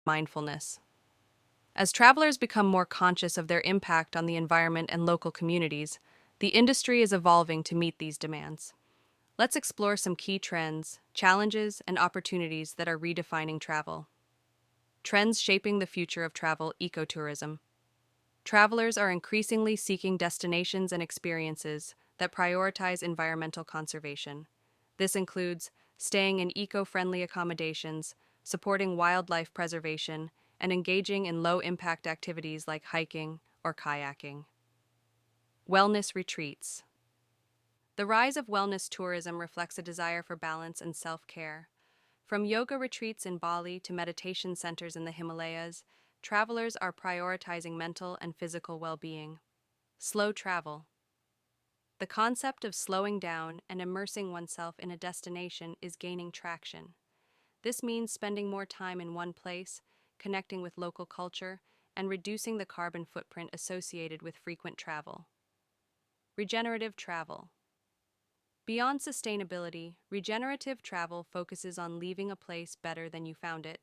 Mindfulness. As travelers become more conscious of their impact on the environment and local communities, the industry is evolving to meet these demands. Let's explore some key trends, challenges, and opportunities that are redefining travel. Trends shaping the future of travel: ecotourism. Travelers are increasingly seeking destinations and experiences that prioritize environmental conservation. This includes staying in eco-friendly accommodations, supporting wildlife preservation, and engaging in low-impact activities like hiking or kayaking. Wellness retreats. The rise of wellness tourism reflects a desire for balance and self-care. From yoga retreats in Bali to meditation centers in the Himalayas, travelers are prioritizing mental and physical well-being. Slow travel. The concept of slowing down and immersing oneself in a destination is gaining traction. This means spending more time in one place, connecting with local culture, and reducing the carbon footprint associated with frequent travel. Regenerative travel. Beyond sustainability, regenerative travel focuses on leaving a place better than you found it.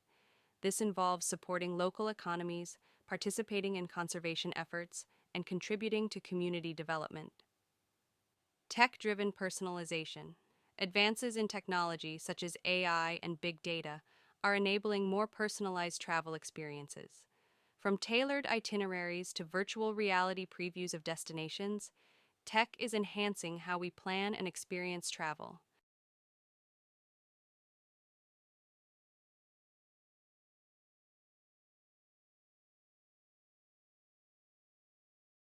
This involves supporting local economies, participating in conservation efforts, and contributing to community development. Tech-driven personalization. Advances in technology such as AI and big data are enabling more personalized travel experiences. From tailored itineraries to virtual reality previews of destinations, tech is enhancing how we plan and experience travel.